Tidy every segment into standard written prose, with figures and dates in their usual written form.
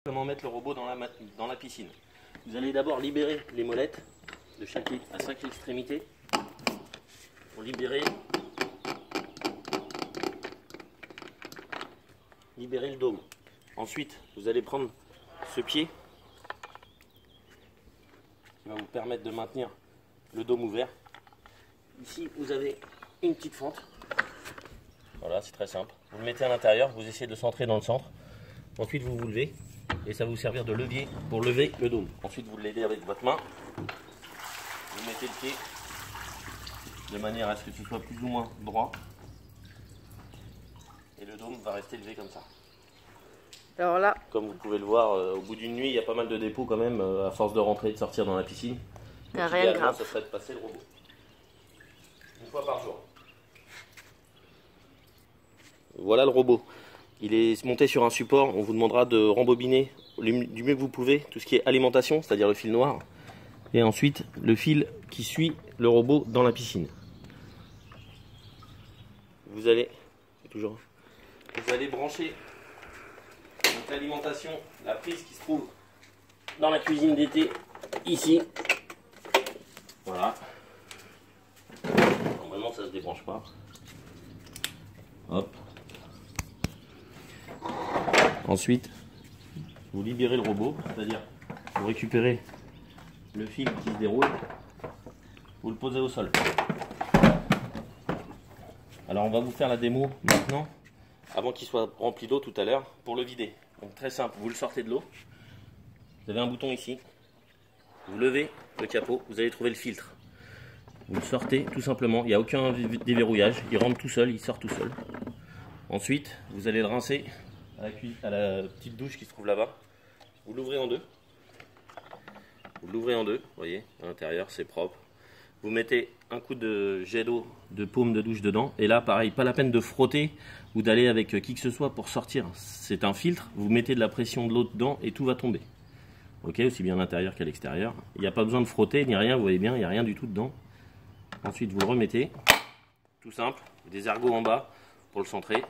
Comment mettre le robot dans la piscine. Vous allez d'abord libérer les molettes de chaque à 5 extrémités pour libérer le dôme. Ensuite, vous allez prendre ce pied qui va vous permettre de maintenir le dôme ouvert. Ici, vous avez une petite fente. Voilà, c'est très simple. Vous le mettez à l'intérieur, vous essayez de centrer dans le centre. Ensuite, vous levez. Et ça va vous servir de levier pour lever le dôme. Ensuite, vous l'aidez avec votre main. Vous mettez le pied de manière à ce que ce soit plus ou moins droit. Et le dôme va rester levé comme ça. Alors là, comme vous pouvez le voir, au bout d'une nuit, il y a pas mal de dépôts quand même, à force de rentrer et de sortir dans la piscine. Il n'y a rien de grave. Ça serait de passer le robot. Une fois par jour. Voilà le robot. Il est monté sur un support, on vous demandera de rembobiner du mieux que vous pouvez tout ce qui est alimentation, c'est-à-dire le fil noir, et ensuite le fil qui suit le robot dans la piscine. Vous allez brancher l'alimentation, la prise qui se trouve dans la cuisine d'été, ici. Voilà. Normalement ça se débranche pas. Hop. Ensuite, vous libérez le robot, c'est-à-dire vous récupérez le fil qui se déroule, vous le posez au sol. Alors on va vous faire la démo maintenant, avant qu'il soit rempli d'eau tout à l'heure, pour le vider. Donc très simple, vous le sortez de l'eau, vous avez un bouton ici, vous levez le capot, vous allez trouver le filtre. Vous le sortez tout simplement, il n'y a aucun déverrouillage, il rentre tout seul, il sort tout seul. Ensuite, vous allez le rincer à la petite douche qui se trouve là-bas. Vous l'ouvrez en deux. Vous voyez, à l'intérieur, c'est propre. Vous mettez un coup de jet d'eau de paume de douche dedans. Et là, pareil, pas la peine de frotter ou d'aller avec qui que ce soit pour sortir. C'est un filtre. Vous mettez de la pression de l'eau dedans et tout va tomber. Ok, aussi bien à l'intérieur qu'à l'extérieur. Il n'y a pas besoin de frotter ni rien, vous voyez bien, il n'y a rien du tout dedans. Ensuite, vous le remettez. Tout simple. Des ergots en bas pour le centrer.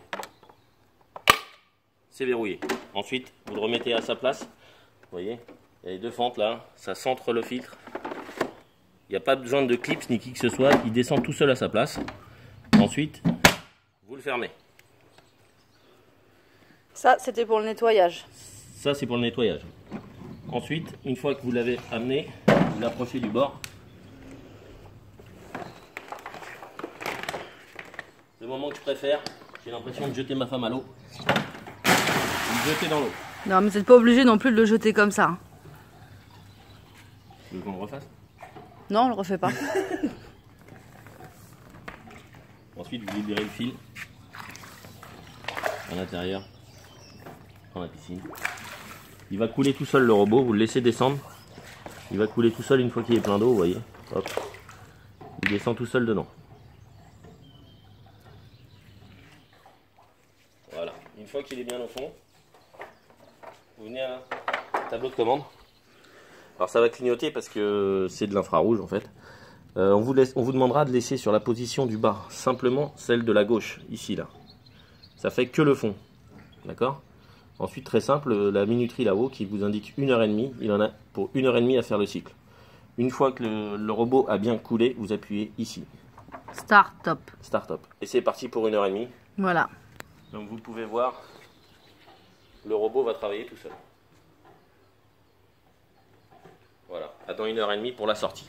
C'est verrouillé. Ensuite, vous le remettez à sa place. Vous voyez, il y a les deux fentes là, ça centre le filtre. Il n'y a pas besoin de clips ni qui que ce soit, il descend tout seul à sa place. Ensuite, vous le fermez. ça c'était pour le nettoyage. Ça c'est pour le nettoyage. Ensuite, une fois que vous l'avez amené, vous l'approchez du bord. Le moment que je préfère, j'ai l'impression de jeter ma femme à l'eau. Le jeter dans l'eau. Non, mais vous n'êtes pas obligé non plus de le jeter comme ça. Tu veux qu'on le refasse? Non, on le refait pas. Ensuite, vous libérez le fil à l'intérieur, dans la piscine. Il va couler tout seul le robot, vous le laissez descendre. Il va couler tout seul une fois qu'il est plein d'eau, vous voyez. Hop. Il descend tout seul dedans. Voilà. Une fois qu'il est bien au fond, vous venez à un tableau de commande. Alors ça va clignoter parce que c'est de l'infrarouge en fait. On vous demandera de laisser sur la position du bas, simplement celle de la gauche, ici là. Ça fait que le fond. D'accord? Ensuite, très simple, la minuterie là-haut qui vous indique 1h30, il en a pour 1h30 à faire le cycle. Une fois que le robot a bien coulé, vous appuyez ici. Start top. Start top. Et c'est parti pour 1h30. Voilà. Donc vous pouvez voir, le robot va travailler tout seul. Voilà, attends 1h30 pour la sortie.